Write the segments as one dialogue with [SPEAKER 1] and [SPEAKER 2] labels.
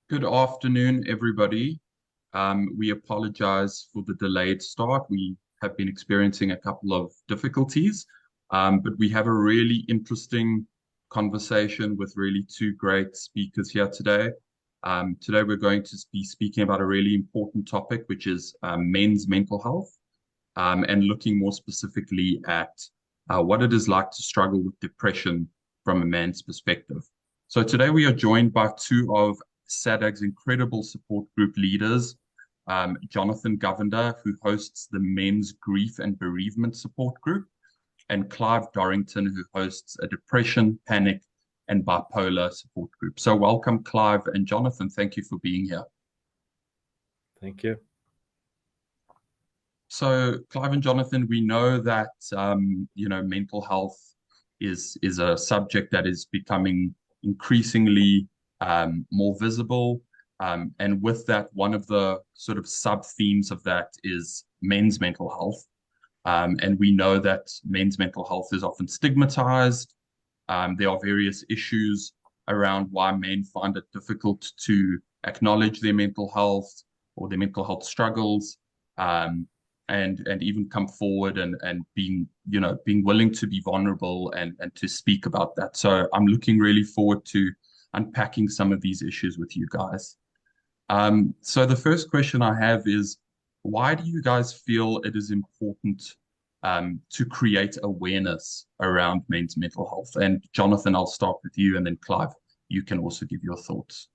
[SPEAKER 1] Good afternoon, everybody. We apologize for the delayed start. We have been experiencing a couple of difficulties, but we have a really interesting conversation with really two great speakers here today. Today, we're going to be speaking about a really important topic, which is men's mental health, and looking more specifically at what it is like to struggle with depression from a man's perspective. So today we are joined by two of SADAG's incredible support group leaders, Jonathan Govender, who hosts the Men's Grief and Bereavement Support Group, and Clive Dorrington, who hosts a depression, panic, and bipolar support group. So welcome, Clive and Jonathan. Thank you for being here.
[SPEAKER 2] Thank you.
[SPEAKER 1] So, Clive and Jonathan, we know that mental health is a subject that is becoming increasingly more visible, and with that, one of the sort of sub themes of that is men's mental health. And we know that men's mental health is often stigmatized. There are various issues around why men find it difficult to acknowledge their mental health or their mental health struggles. And even come forward and being willing to be vulnerable and to speak about that. So I'm looking really forward to unpacking some of these issues with you guys. So the first question I have is, why do you guys feel it is important to create awareness around men's mental health? And Jonathan, I'll start with you, and then Clive, you can also give your thoughts.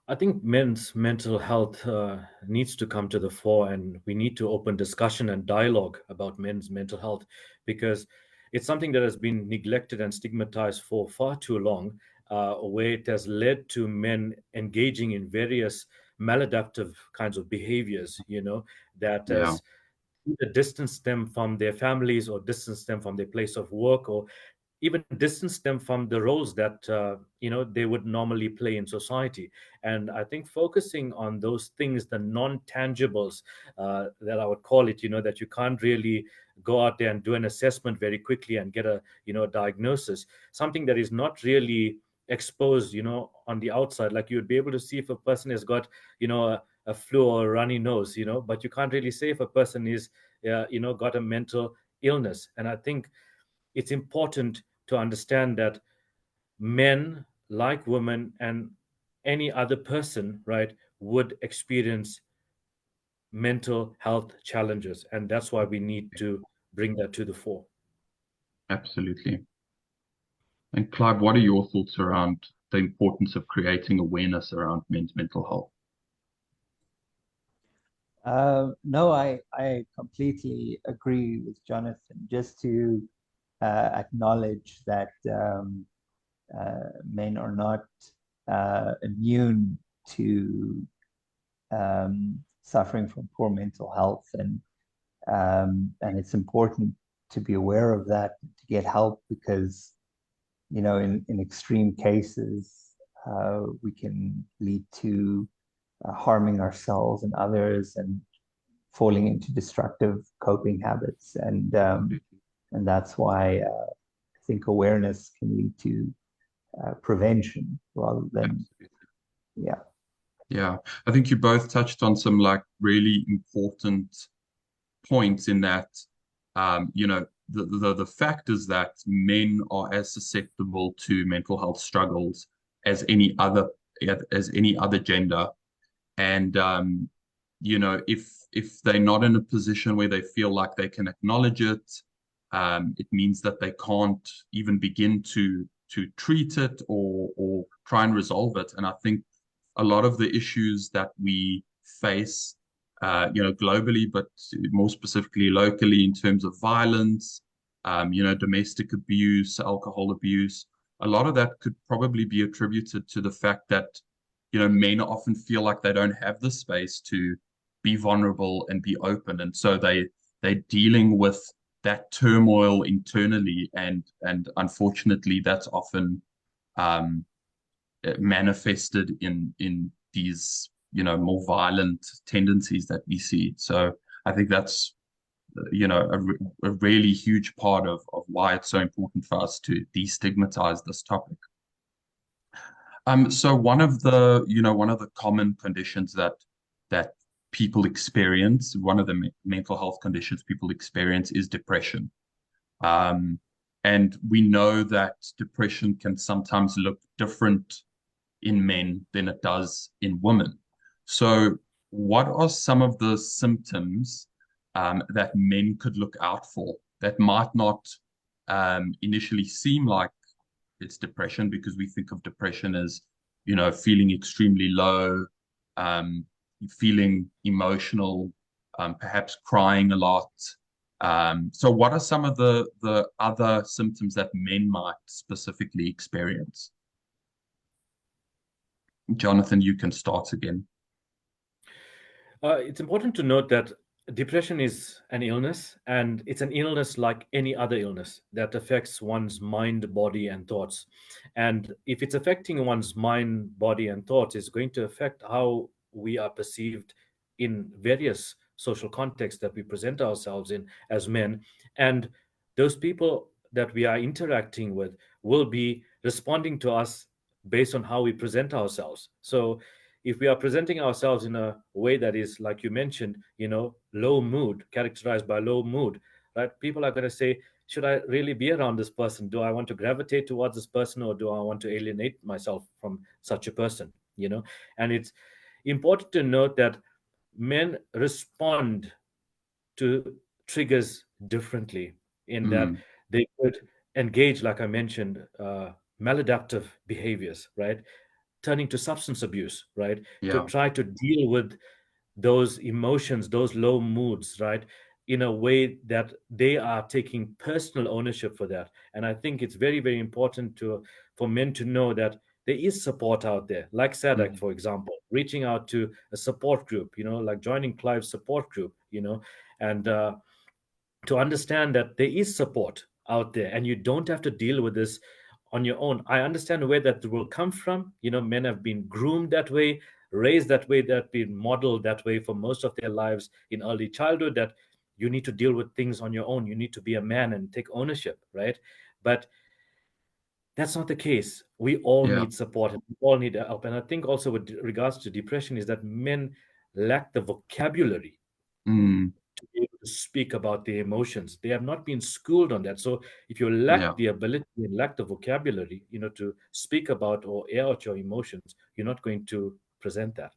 [SPEAKER 2] I think men's mental health needs to come to the fore, and we need to open discussion and dialogue about men's mental health because it's something that has been neglected and stigmatized for far too long, where it has led to men engaging in various maladaptive kinds of behaviors, that
[SPEAKER 1] Yeah.
[SPEAKER 2] has either distanced them from their families or distanced them from their place of work or even distance them from the roles that they would normally play in society. And I think focusing on those things, the non-tangibles, that I would call it, that you can't really go out there and do an assessment very quickly and get a diagnosis, something that is not really exposed on the outside. Like, you'd be able to see if a person has got a flu or a runny nose, but you can't really say if a person is got a mental illness. And I think it's important to understand that men, like women and any other person, right, would experience mental health challenges, and that's why we need to bring that to the fore.
[SPEAKER 1] Absolutely. And Clive, what are your thoughts around the importance of creating awareness around men's mental health?
[SPEAKER 3] No, I completely agree with Jonathan. Just to acknowledge that men are not immune to suffering from poor mental health, and it's important to be aware of that, to get help, because in extreme cases we can lead to harming ourselves and others and falling into destructive coping habits. And that's why I think awareness can lead to prevention rather than,
[SPEAKER 1] Absolutely.
[SPEAKER 3] yeah.
[SPEAKER 1] Yeah, I think you both touched on some like really important points in that, the fact is that men are as susceptible to mental health struggles as any other gender, and if they're not in a position where they feel like they can acknowledge it, it means that they can't even begin to treat it or try and resolve it. And I think a lot of the issues that we face, globally, but more specifically locally, in terms of violence, domestic abuse, alcohol abuse, a lot of that could probably be attributed to the fact that, men often feel like they don't have the space to be vulnerable and be open, and so they're dealing with that turmoil internally, and unfortunately, that's often um, manifested in these more violent tendencies that we see. So I think that's a really huge part of why it's so important for us to destigmatize this topic. So one of the common conditions that people experience, one of the mental health conditions people experience is depression. Um, and we know that depression can sometimes look different in men than it does in women. So, what are some of the symptoms that men could look out for that might not initially seem like it's depression because we think of depression as, feeling extremely low, um, feeling emotional, perhaps crying a lot. So what are some of the other symptoms that men might specifically experience? Jonathan, you can start again.
[SPEAKER 2] It's important to note that depression is an illness, and it's an illness like any other illness that affects one's mind, body, and thoughts. And if it's affecting one's mind, body, and thoughts, it's going to affect how we are perceived in various social contexts that we present ourselves in as men. And those people that we are interacting with will be responding to us based on how we present ourselves. So if we are presenting ourselves in a way that is, like you mentioned, low mood, characterized by low mood, right? People are going to say, should I really be around this person? Do I want to gravitate towards this person, or do I want to alienate myself from such a person? And it's important to note that men respond to triggers differently, in that
[SPEAKER 1] Mm,
[SPEAKER 2] they could engage, like I mentioned, maladaptive behaviors, right? Turning to substance abuse, right? To
[SPEAKER 1] yeah.
[SPEAKER 2] try to deal with those emotions, those low moods, right? In a way that they are taking personal ownership for that. And I think it's very, very important for men to know that there is support out there, like SADC,
[SPEAKER 1] Mm,
[SPEAKER 2] for example, reaching out to a support group, like joining Clive's support group, and to understand that there is support out there and you don't have to deal with this on your own. I understand where that will come from. Men have been groomed that way, raised that way, that been modeled that way for most of their lives in early childhood, that you need to deal with things on your own. You need to be a man and take ownership, right? But that's not the case. We all
[SPEAKER 1] yeah.
[SPEAKER 2] need support and we all need help. And I think also with regards to depression is that men lack the vocabulary
[SPEAKER 1] Mm,
[SPEAKER 2] to be able to speak about their emotions. They have not been schooled on that. So if you lack
[SPEAKER 1] yeah,
[SPEAKER 2] the ability and lack the vocabulary, to speak about or air out your emotions, you're not going to present that.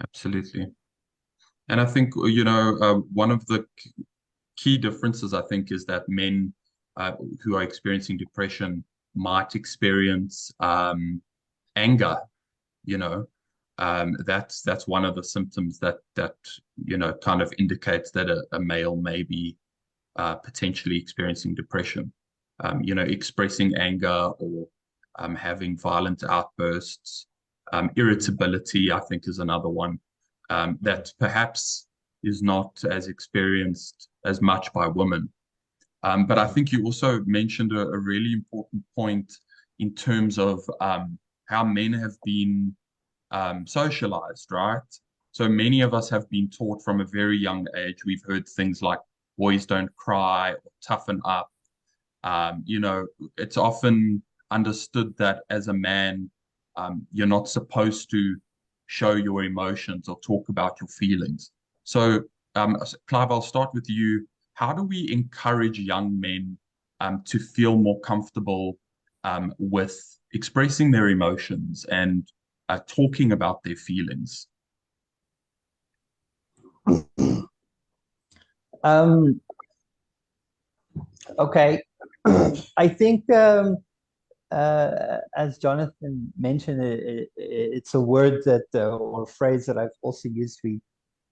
[SPEAKER 1] absolutely. And I think, one of the key differences, I think, is that men who are experiencing depression might experience anger. You know, that's one of the symptoms that kind of indicates that a male may be potentially experiencing depression. Expressing anger or having violent outbursts. Irritability, I think, is another one that perhaps is not as experienced as much by women. But I
[SPEAKER 2] Mhm.
[SPEAKER 1] think you also mentioned a really important point in terms of how men have been socialized, right? So many of us have been taught from a very young age. We've heard things like boys don't cry or toughen up. It's often understood that as a man, you're not supposed to show your emotions or talk about your feelings. So, Clive, I'll start with you. How do we encourage young men to feel more comfortable with expressing their emotions and talking about their feelings?
[SPEAKER 3] Um, okay. I think, as Jonathan mentioned, it's a word that or phrase that I've also used.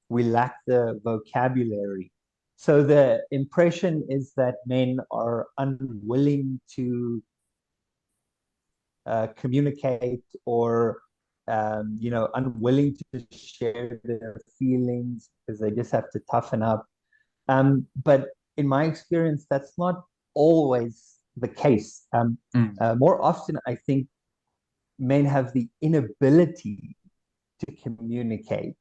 [SPEAKER 3] We lack the vocabulary. So the impression is that men are unwilling to communicate, or unwilling to share their feelings because they just have to toughen up. But in my experience, that's not always the case.
[SPEAKER 1] Mm,
[SPEAKER 3] More often, I think men have the inability to communicate.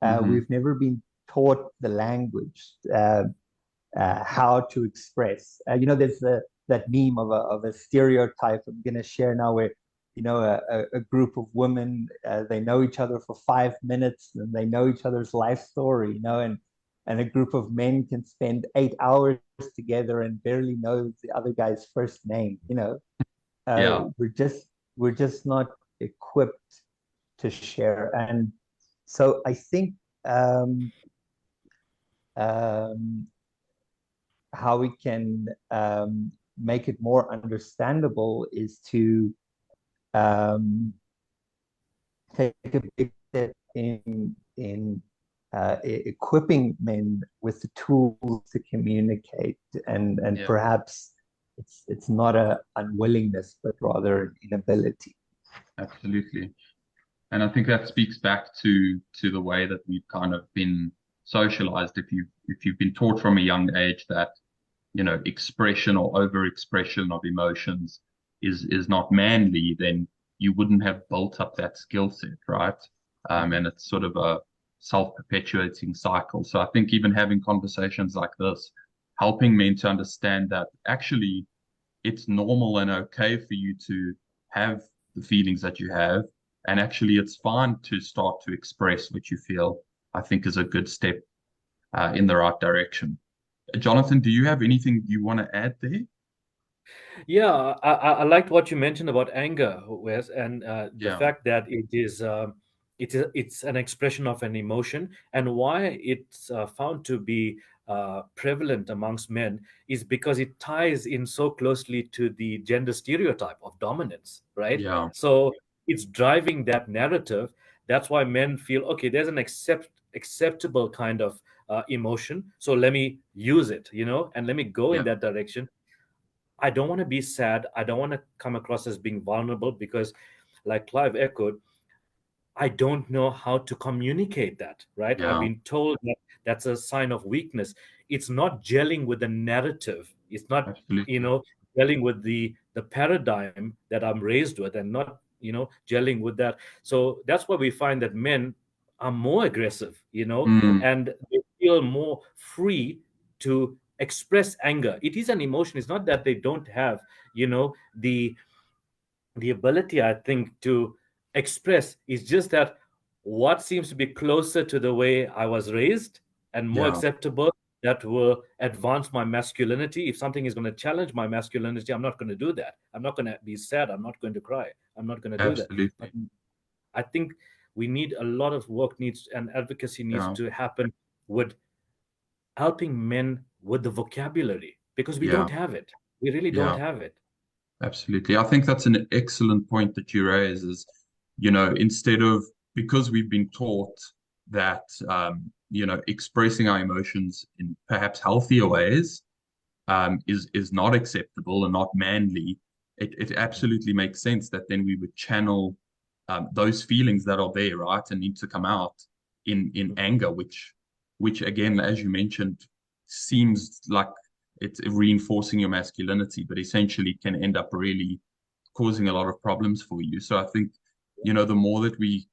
[SPEAKER 1] hmm
[SPEAKER 3] We've never been taught the language, how to express. There's that meme of a stereotype I'm going to share now, where a group of women, they know each other for 5 minutes and they know each other's life story, and a group of men can spend 8 hours together and barely know the other guy's first name.
[SPEAKER 1] Yeah.
[SPEAKER 3] We're just not equipped to share. And so I think um, how we can make it more understandable is to take a big step in equipping men with the tools to communicate, and
[SPEAKER 1] Yeah.
[SPEAKER 3] perhaps it's not a unwillingness, but rather an inability.
[SPEAKER 1] Absolutely. And I think that speaks back to the way that we've kind of been socialized. If you've been taught from a young age that, expression or overexpression of emotions is not manly, then you wouldn't have built up that skill set, right? And it's sort of a self-perpetuating cycle. So I think even having conversations like this, helping men to understand that actually it's normal and okay for you to have the feelings that you have, and actually it's fine to start to express what you feel, I think is a good step in the right direction. Jonathan, do you have anything you want to add there?
[SPEAKER 2] Yeah, I liked what you mentioned about anger, Wes, and the
[SPEAKER 1] Yeah,
[SPEAKER 2] fact that it's an expression of an emotion, and why it's found to be prevalent amongst men is because it ties in so closely to the gender stereotype of dominance, right?
[SPEAKER 1] yeah,
[SPEAKER 2] So it's driving that narrative. That's why men feel, okay, there's an acceptable kind of emotion, so let me use it, and let me go in
[SPEAKER 1] yeah,
[SPEAKER 2] that direction. I don't want to be sad. I don't want to come across as being vulnerable because, like Clive echoed, I don't know how to communicate that, right? I've
[SPEAKER 1] yeah,
[SPEAKER 2] been told that that's a sign of weakness. It's not gelling with the narrative. It's not,
[SPEAKER 1] absolutely.
[SPEAKER 2] gelling with the paradigm that I'm raised with, and not, gelling with that. So that's why we find that men are more aggressive,
[SPEAKER 1] Mm,
[SPEAKER 2] and they feel more free to express anger. It is an emotion. It's not that they don't have, the ability, I think, to express. Is just that what seems to be closer to the way I was raised and more
[SPEAKER 1] yeah,
[SPEAKER 2] acceptable, that will advance my masculinity. If something is going to challenge my masculinity, I'm not going to do that. I'm not going to be sad. I'm not going to cry. I'm not going to do that. But
[SPEAKER 1] absolutely.
[SPEAKER 2] I think we need a lot of work needs and advocacy needs
[SPEAKER 1] Yeah,
[SPEAKER 2] to happen with helping men with the vocabulary, because we
[SPEAKER 1] yeah,
[SPEAKER 2] don't have it. We really don't
[SPEAKER 1] yeah,
[SPEAKER 2] have it.
[SPEAKER 1] absolutely. I think that's an excellent point that you raise is, instead of, because we've been taught that, expressing our emotions in perhaps healthier ways is not acceptable and not manly. It absolutely makes sense that then we would channel those feelings that are there, right, and need to come out in anger, which again, as you mentioned, seems like it's reinforcing your masculinity, but essentially can end up really causing a lot of problems for you. So I think, the more that we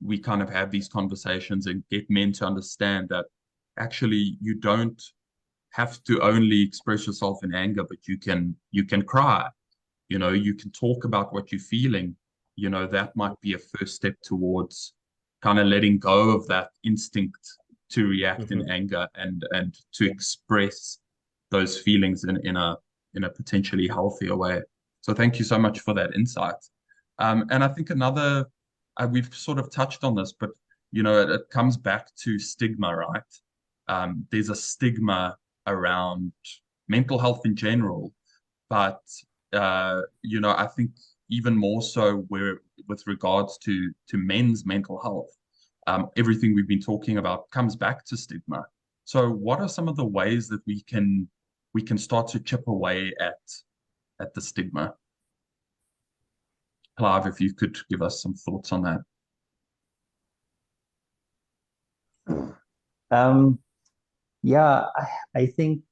[SPEAKER 1] we kind of have these conversations and get men to understand that actually you don't have to only express yourself in anger, but you can cry, you can talk about what you're feeling, that might be a first step towards kind of letting go of that instinct to react
[SPEAKER 2] Mhm.
[SPEAKER 1] in anger and to express those feelings in a potentially healthier way. So thank you so much for that insight. And I think another, we've sort of touched on this, but it comes back to stigma, right? There's a stigma around mental health in general, but I think even more so where with regards to men's mental health, everything we've been talking about comes back to stigma. So, what are some of the ways that we can start to chip away at the stigma? Clive, if you could give us some thoughts on that.
[SPEAKER 3] Um, yeah, I think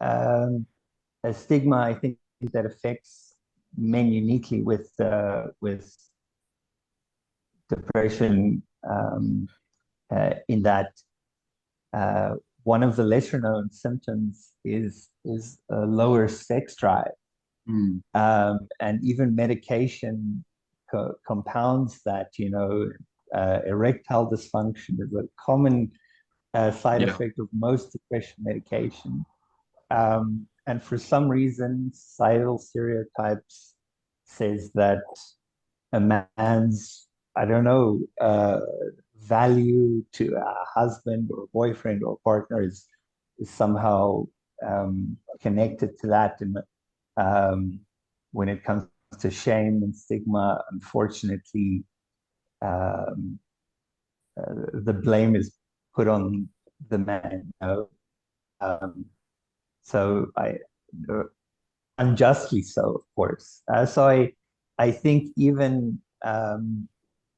[SPEAKER 3] um, a stigma, I think, that affects men uniquely with depression, in that one of the lesser known symptoms is a lower sex drive.
[SPEAKER 1] Mm.
[SPEAKER 3] And even medication compounds that. Erectile dysfunction is a common side
[SPEAKER 1] Yeah.
[SPEAKER 3] effect of most depression medication. And for some reason, societal stereotypes says that a man's, I don't know, value to a husband or boyfriend or partner is somehow connected to that. And when it comes to shame and stigma, unfortunately, um, the blame is put on the man. Um, so uh, unjustly so, of course. So I think even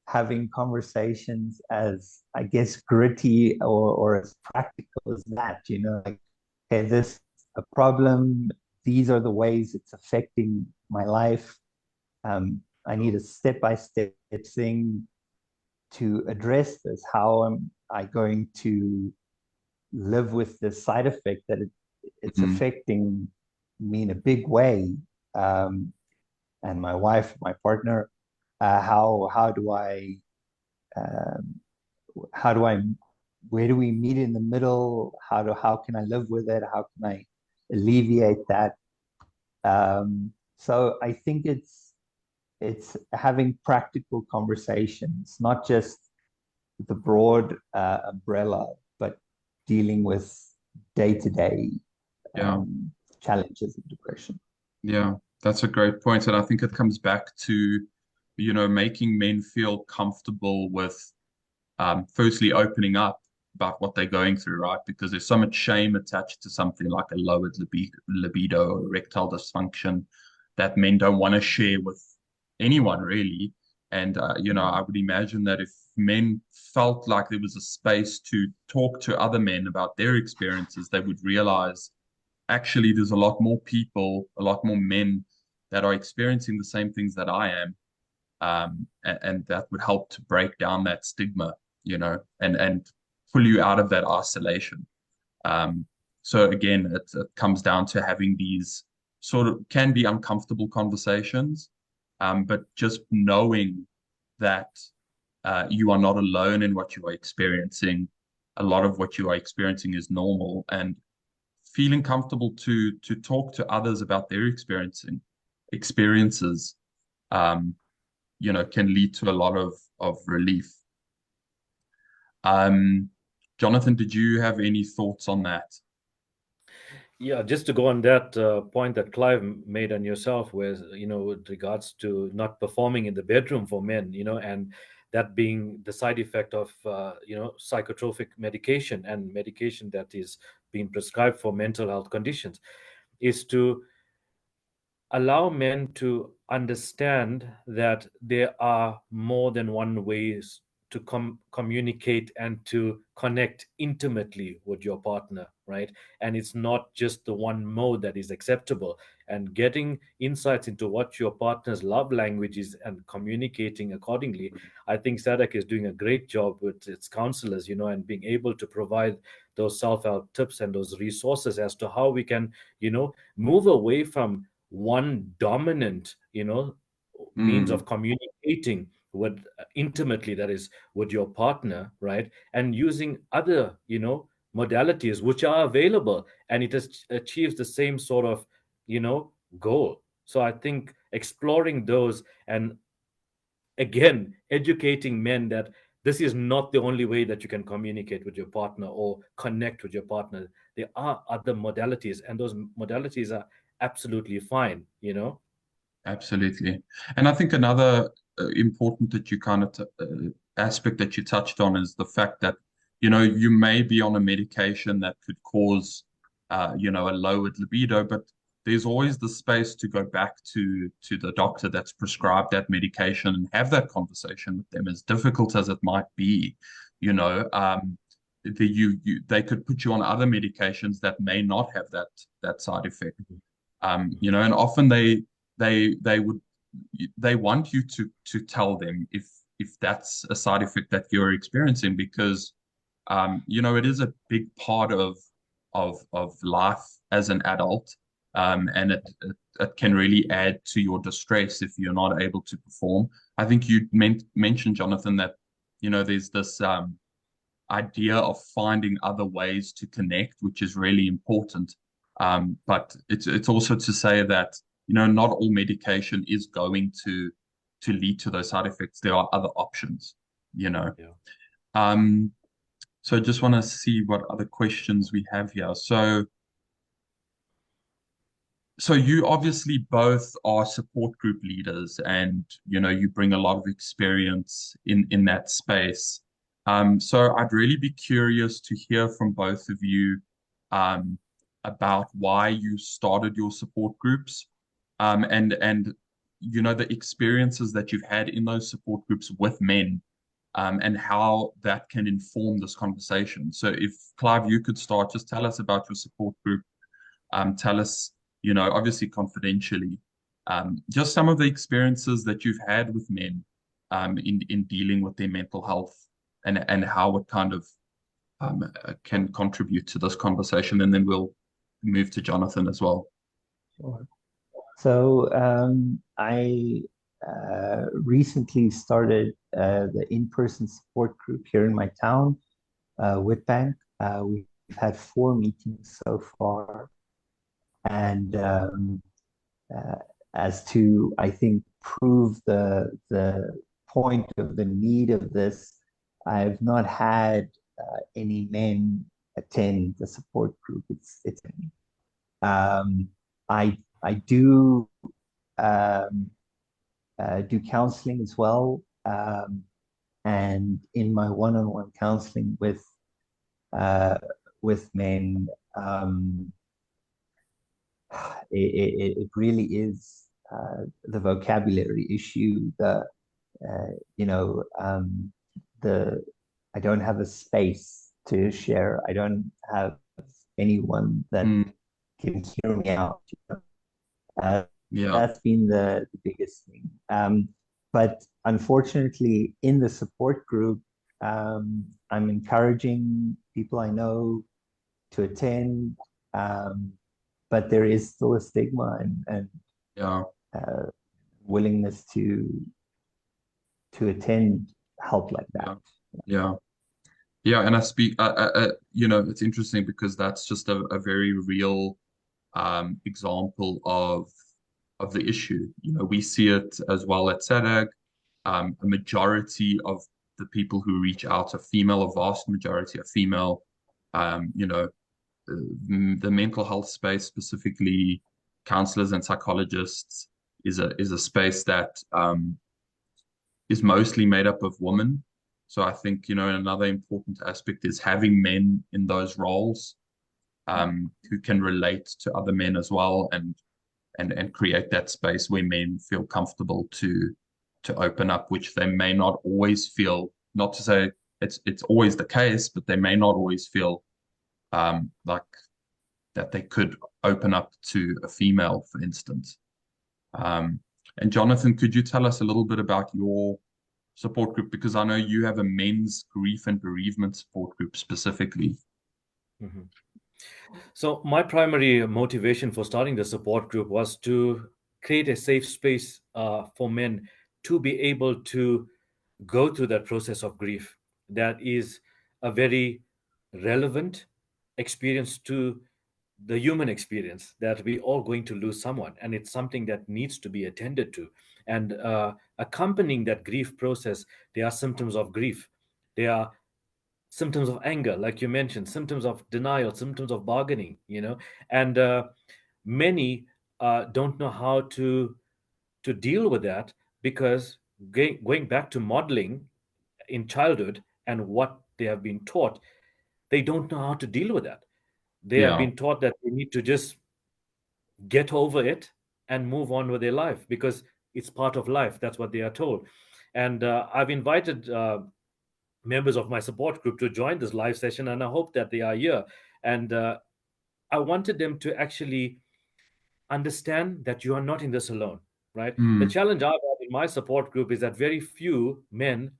[SPEAKER 3] having conversations as, I guess, gritty or as practical as that, like, okay, this a problem. These are the ways it's affecting my life. I need a step-by-step thing to address this. How am I going to live with the side effect that it's
[SPEAKER 1] Mm.
[SPEAKER 3] affecting me in a big way, and my wife, my partner? How do um, how do I where do we meet in the middle? How can I live with it? How can I alleviate that? So I think it's having practical conversations, not just the broad umbrella, but dealing with day-to-day
[SPEAKER 1] Yeah.
[SPEAKER 3] challenges of depression.
[SPEAKER 1] Yeah. That's a great point. And I think it comes back to, making men feel comfortable with firstly opening up about what they're going through, right? Because there's so much shame attached to something like a lowered libido or erectile dysfunction that men don't want to share with anyone really. And I would imagine that if men felt like there was a space to talk to other men about their experiences, they would realize actually there's a lot more people, a lot more men that are experiencing the same things that I am, and that would help to break down that stigma, and pull you out of that isolation. Um, so again, it comes down to having these sort of can be uncomfortable conversations, but just knowing that you are not alone in what you are experiencing. A lot of what you are experiencing is normal, and feeling comfortable to talk to others about their experiences. Um, can lead to a lot of relief. Um, Jonathan, did you have any thoughts on that?
[SPEAKER 2] Yeah, just to go on that point that Clive made on yourself, where with regards to not performing in the bedroom for men, and that being the side effect of psychotropic medication and medication that is being prescribed for mental health conditions, is to allow men to understand that there are more than one ways to communicate and to connect intimately with your partner, right? And it's not just the one mode that is acceptable. And getting insights into what your partner's love language is and communicating accordingly, I think SADC is doing a great job with its counselors, and being able to provide those self-help tips and those resources as to how we can, move away from one dominant means
[SPEAKER 1] Mm,
[SPEAKER 2] of communicating with intimately, that is with your partner, right? And using other modalities which are available, and it achieves the same sort of you know goal. So I think exploring those, and again educating men that this is not the only way that you can communicate with your partner or connect with your partner. There are other modalities, and those modalities are absolutely fine,
[SPEAKER 1] absolutely. And I think another important that you kind of aspect that you touched on is the fact that, you may be on a medication that could cause, a lowered libido, but there's always the space to go back to the doctor that's prescribed that medication and have that conversation with them, as difficult as it might be. You know, they could put you on other medications that may not have that side effect. And often they would they want you to tell them if that's a side effect that you're experiencing, because it is a big part of life as an adult. and it can really add to your distress if you're not able to perform. I think you mentioned, Jonathan, that there's this idea of finding other ways to connect, which is really important. But it's also to say that not all medication is going to lead to those side effects. There are other options.
[SPEAKER 2] Yeah.
[SPEAKER 1] So I just want to see what other questions we have here. So you obviously both are support group leaders, and you bring a lot of experience in that space. So I'd really be curious to hear from both of you about why you started your support groups, and the experiences that you've had in those support groups with men, and how that can inform this conversation. So if Clive, you could start, just tell us about your support group. Tell us, obviously confidentially, just some of the experiences that you've had with men in dealing with their mental health, and how it kind of can contribute to this conversation, and then we'll move to Jonathan as well.
[SPEAKER 3] Sure. So I recently started the in-person support group here in my town, Witbank. We've had 4 meetings so far. And as to, I think, prove the point of the need of this, I've not had any men attend the support group. It's I do do counseling as well, and in my one-on-one counseling with men. It really is the vocabulary issue. I don't have a space to share. I don't have anyone that can hear me out.
[SPEAKER 1] Yeah.
[SPEAKER 3] That's been the biggest thing. But unfortunately, in the support group, I'm encouraging people I know to attend. But there is still a stigma and
[SPEAKER 1] Yeah.
[SPEAKER 3] willingness to attend help like that.
[SPEAKER 1] Yeah. And I speak, it's interesting because that's just a very real example of the issue. We see it as well at SADAG. A majority of the people who reach out are female, a vast majority are female. The mental health space, specifically counselors and psychologists, is a space that is mostly made up of women. So I think another important aspect is having men in those roles, who can relate to other men as well, and create that space where men feel comfortable to open up, which they may not always feel. Not to say it's always the case, but they may not always feel like that they could open up to a female, for instance. And Jonathan, could you tell us a little bit about your support group? Because I know you have a men's grief and bereavement support group specifically.
[SPEAKER 2] Mm-hmm. So my primary motivation for starting the support group was to create a safe space for men to be able to go through that process of grief. That is a very relevant experience to the human experience, that we all going to lose someone, and it's something that needs to be attended to. And accompanying that grief process, there are symptoms of grief, there are symptoms of anger, like you mentioned, symptoms of denial, symptoms of bargaining, and many don't know how to deal with that, because going back to modeling in childhood and what they have been taught, they don't know how to deal with that. They have
[SPEAKER 1] Yeah.
[SPEAKER 2] been taught that they need to just get over it and move on with their life because it's part of life. That's what they are told. And I've invited members of my support group to join this live session, and I hope that they are here. And I wanted them to actually understand that you are not in this alone, right? The challenge I've had in my support group is that very few men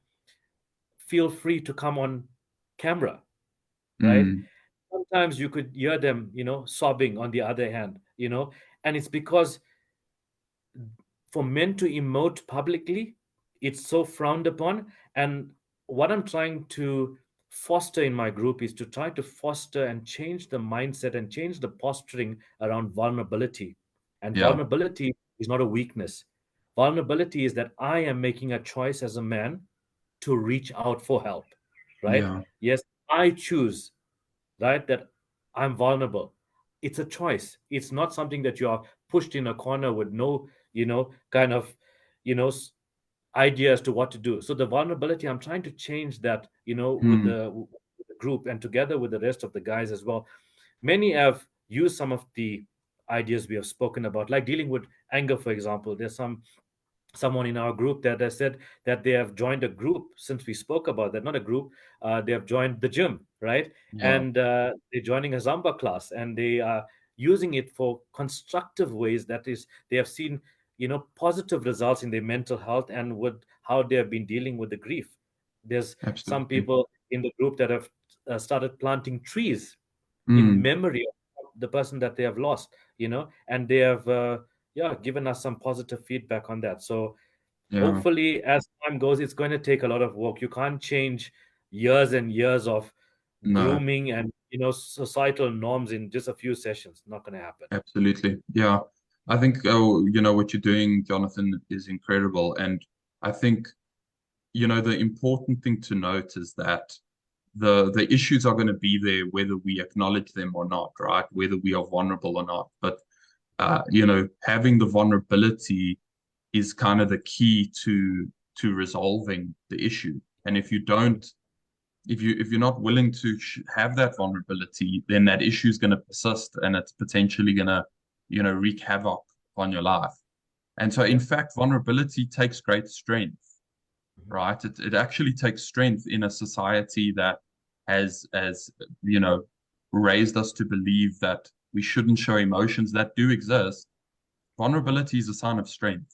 [SPEAKER 2] feel free to come on camera, right? sometimes you could hear them, sobbing on the other hand, and it's because for men to emote publicly, it's so frowned upon. And what I'm trying to foster in my group is to try to foster and change the mindset and change the posturing around vulnerability. And
[SPEAKER 1] Yeah.
[SPEAKER 2] vulnerability is not a weakness. Vulnerability is that I am making a choice as a man to reach out for help, right?
[SPEAKER 1] Yeah.
[SPEAKER 2] Yes, I choose, right, that I'm vulnerable. It's a choice. It's not something that you are pushed in a corner with no, kind of, you know, s- idea as to what to do. So the vulnerability, I'm trying to change that,
[SPEAKER 1] Mm.
[SPEAKER 2] with the group and together with the rest of the guys as well. Many have used some of the ideas we have spoken about, like dealing with anger, for example. There's someone in our group that has said that they have joined a group since we spoke about that, not a group, they have joined the gym, right?
[SPEAKER 1] Yeah.
[SPEAKER 2] And they're joining a Zumba class, and they are using it for constructive ways. That is, they have seen, positive results in their mental health and with how they have been dealing with the grief. There's some
[SPEAKER 1] Absolutely.
[SPEAKER 2] people in the group that have started planting trees in
[SPEAKER 1] Mm.
[SPEAKER 2] memory of the person that they have lost, and they have yeah, given us some positive feedback on that. So
[SPEAKER 1] Yeah.
[SPEAKER 2] hopefully as time goes, it's going to take a lot of work. You can't change years and years of
[SPEAKER 1] No,
[SPEAKER 2] grooming and societal norms in just a few sessions. Not going to happen.
[SPEAKER 1] absolutely. Yeah. I think, what you're doing, Jonathan, is incredible. And I think, the important thing to note is that the issues are going to be there whether we acknowledge them or not, right? Whether we are vulnerable or not. But having the vulnerability is kind of the key to resolving the issue. And if you're not willing to have that vulnerability, then that issue is going to persist and it's potentially going to, wreak havoc on your life. And so, in
[SPEAKER 2] Yeah.
[SPEAKER 1] fact, vulnerability takes great strength,
[SPEAKER 2] Mhm.
[SPEAKER 1] right? It actually takes strength in a society that has raised us to believe that we shouldn't show emotions that do exist. Vulnerability is a sign of strength.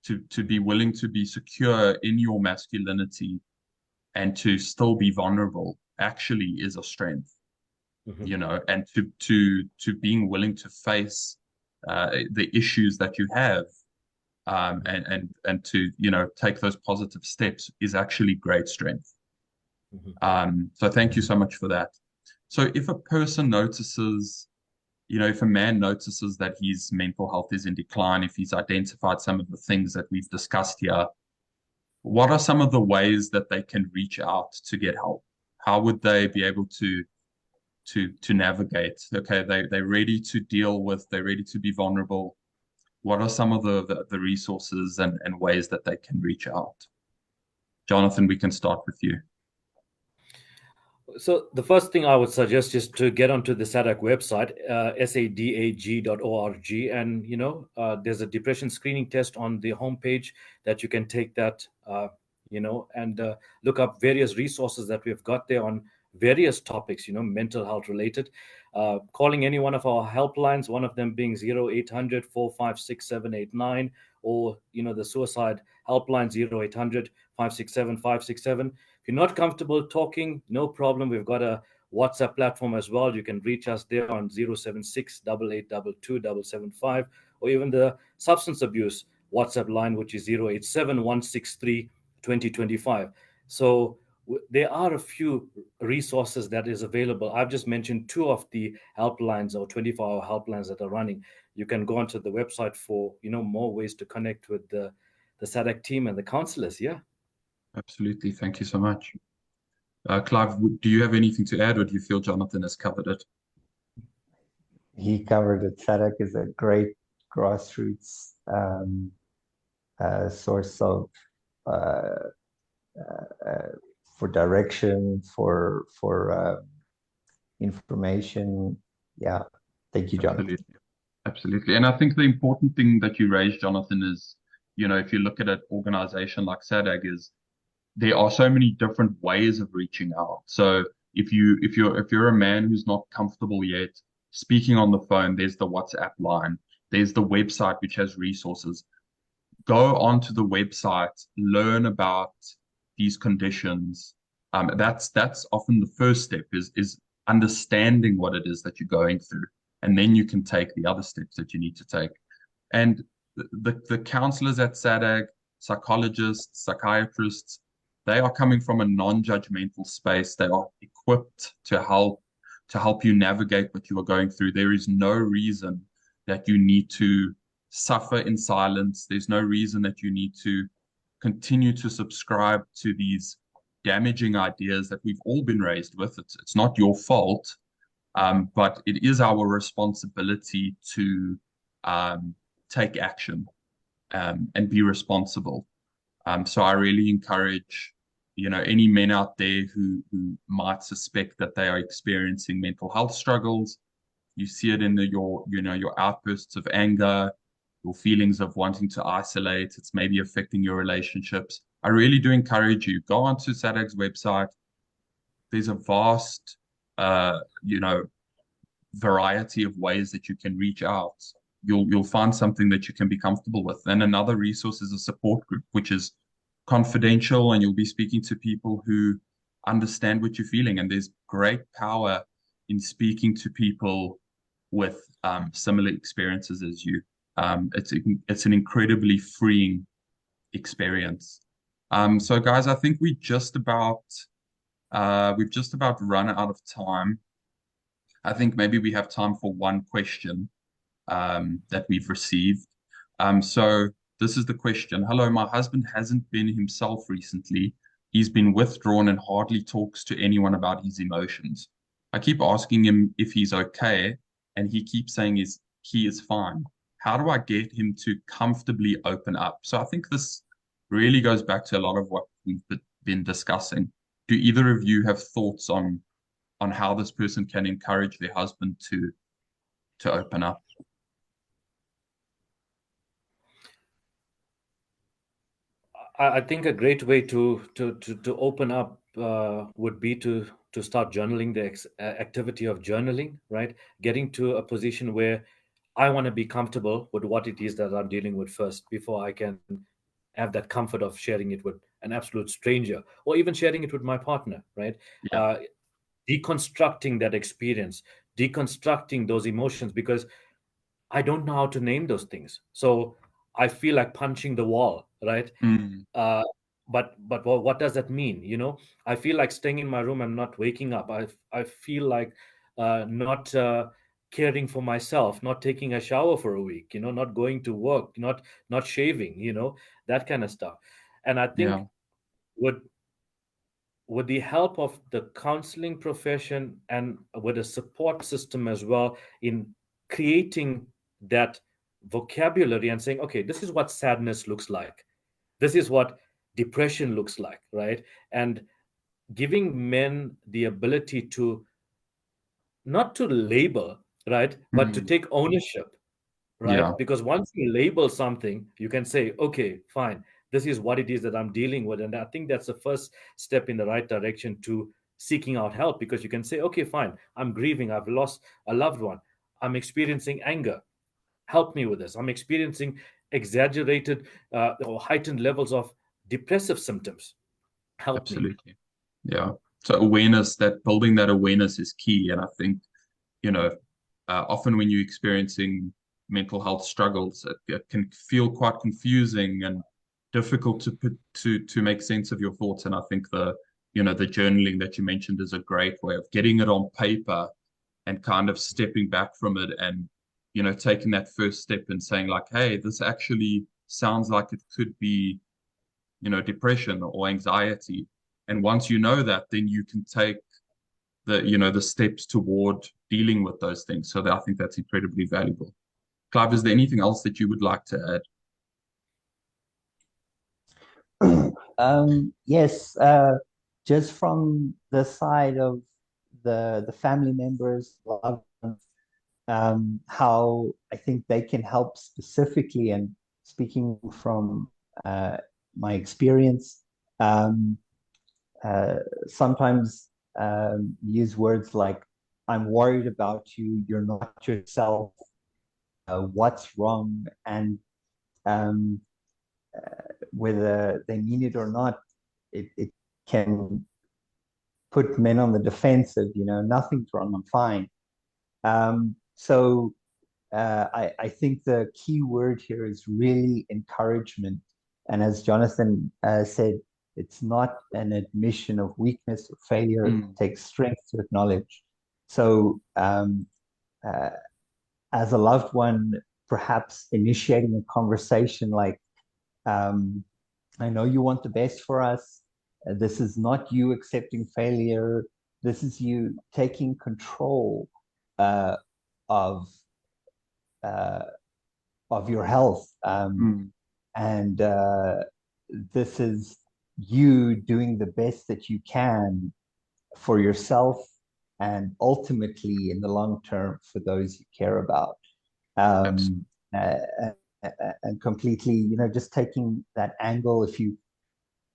[SPEAKER 1] To be
[SPEAKER 2] Mhm.
[SPEAKER 1] willing to be secure in your masculinity and to still be vulnerable actually is a strength,
[SPEAKER 2] Mhm.
[SPEAKER 1] and to being willing to face the issues that you have,
[SPEAKER 2] Mhm.
[SPEAKER 1] and to take those positive steps is actually great strength.
[SPEAKER 2] Mhm.
[SPEAKER 1] So thank you so much for that. So if a person notices, if a man notices that his mental health is in decline, if he's identified some of the things that we've discussed here, what are some of the ways that they can reach out to get help? How would they be able to navigate? Okay, they're ready to deal with, they're ready to be vulnerable. What are some of the resources and ways that they can reach out? Jonathan, we can start with you.
[SPEAKER 2] So the first thing I would suggest is to get onto the SADAG website, sadag.org, and there's a depression screening test on the homepage that you can take that, and look up various resources that we've got there on various topics, mental health related. Calling any one of our helplines, one of them being 0800 456 789, or the suicide helpline 0800 567 567. If you're not comfortable talking, no problem. We've got a WhatsApp platform as well. You can reach us there on 076 8822 775, or even the substance abuse WhatsApp line, which is 087 163 2025. So there are a few resources that is available. I've just mentioned two of the helplines or 24-hour helplines that are running. You can go onto the website for more ways to connect with the SADC team and the counselors. Yeah.
[SPEAKER 1] Absolutely. Thank you so much. Clive, do you have anything to add, or do you feel Jonathan has covered it?
[SPEAKER 3] He covered it. SADC is a great grassroots source of uh, for direction, for information. Yeah, thank you, Jonathan.
[SPEAKER 1] Absolutely. Absolutely. And I think the important thing that you raised, Jonathan, is, if you look at an organization like SADAG, is there are so many different ways of reaching out. So if you're a man who's not comfortable yet speaking on the phone, there's the WhatsApp line, there's the website which has resources. Go onto the website, learn about these conditions. That's often the first step is understanding what it is that you're going through, and then you can take the other steps that you need to take. And the counselors at SADAG, psychologists, psychiatrists, they are coming from a non-judgmental space. They are equipped to help you navigate what you are going through. There is no reason that you need to suffer in silence. There's no reason that you need to continue to subscribe to these damaging ideas that we've all been raised with. It's not your fault, but it is our responsibility to take action and be responsible. So I really encourage, any men out there who might suspect that they are experiencing mental health struggles. You see it in your outbursts of anger, your feelings of wanting to isolate. It's maybe affecting your relationships. I really do encourage you, go onto SADAG's website. There's a vast, variety of ways that you can reach out. You'll find something that you can be comfortable with. And another resource is a support group, which is confidential, and you'll be speaking to people who understand what you're feeling. And there's great power in speaking to people with similar experiences as you. It's an incredibly freeing experience. So guys, I think we've just about run out of time. I think maybe we have time for one question that we've received. So this is the question. Hello, my husband hasn't been himself recently. He's been withdrawn and hardly talks to anyone about his emotions. I keep asking him if he's okay, and he keeps saying he is fine. How do I get him to comfortably open up? So I think this really goes back to a lot of what we've been discussing. Do either of you have thoughts on how this person can encourage their husband to open up?
[SPEAKER 2] I think a great way to open up would be to start journaling, the activity of journaling, right? Getting to a position where I want to be comfortable with what it is that I'm dealing with first before I can have that comfort of sharing it with an absolute stranger, or even sharing it with my partner, right?
[SPEAKER 1] Yeah.
[SPEAKER 2] Deconstructing that experience, deconstructing those emotions, because I don't know how to name those things. So I feel like punching the wall, right?
[SPEAKER 1] Mm,
[SPEAKER 2] Uh, but what does that mean? I feel like staying in my room and not waking up. I feel like not caring for myself, not taking a shower for a week. Not going to work, not shaving. That kind of stuff. And I
[SPEAKER 1] yeah.
[SPEAKER 2] think with the help of the counseling profession and with a support system as well, in creating that vocabulary and saying, okay, this is what sadness looks like, this is what depression looks like, right? And giving men the ability to not to label, right, but to
[SPEAKER 1] Mm,
[SPEAKER 2] take ownership,
[SPEAKER 1] yeah.
[SPEAKER 2] right? Because once you label something, you can say, okay, fine, this is what it is that I'm dealing with. And I think that's the first step in the right direction to seeking out help, because you can say, okay, fine, I'm grieving, I've lost a loved one, I'm experiencing anger, help me with this. I'm experiencing exaggerated or heightened levels of depressive symptoms, help me.
[SPEAKER 1] Absolutely. Yeah. So building that awareness is key. And I think, you know, often when you're experiencing mental health struggles, it can feel quite confusing and difficult to make sense of your thoughts. And I think the journaling that you mentioned is a great way of getting it on paper and kind of stepping back from it and, taking that first step and saying like, hey, this actually sounds like it could be, depression or anxiety. And once you know that, then you can take the steps toward dealing with those things. So I think that's incredibly valuable. Clive, is there anything else that you would like to add?
[SPEAKER 3] Yes, just from the side of the family members, loved ones, how I think they can help specifically, and speaking from my experience, um, sometimes use words like, I'm worried about you, you're not yourself, what's wrong? And um, whether they mean it or not, it can put men on the defensive, nothing's wrong, I'm fine. So I think the key word here is really encouragement. And as Jonathan said, it's not an admission of weakness or failure. It takes strength to acknowledge. So as a loved one, perhaps initiating a conversation like, I know you want the best for us. This is not you accepting failure. This is you taking control of your health. And this is you doing the best that you can for yourself and ultimately in the long term for those you care about. And completely, just taking that angle. If you,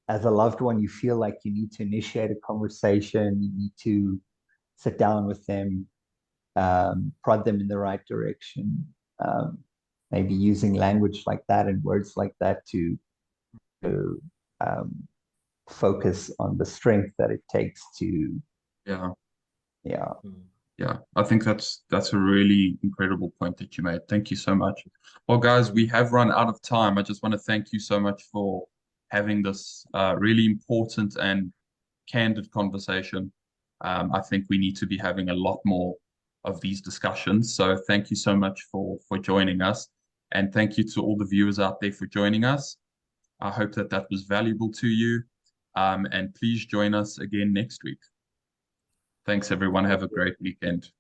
[SPEAKER 3] as a loved one, you feel like you need to initiate a conversation, you need to sit down with them, prod them in the right direction, maybe using language like that and words like that to focus on the strength that it takes to,
[SPEAKER 1] Yeah.
[SPEAKER 3] yeah.
[SPEAKER 1] Yeah, I think that's a really incredible point that you made. Thank you so much. Well, guys, we have run out of time. I just want to thank you so much for having this really important and candid conversation. I think we need to be having a lot more of these discussions. So thank you so much for joining us, and thank you to all the viewers out there for joining us. I hope that that was valuable to you, and please join us again next week. Thanks, everyone. Have a great weekend.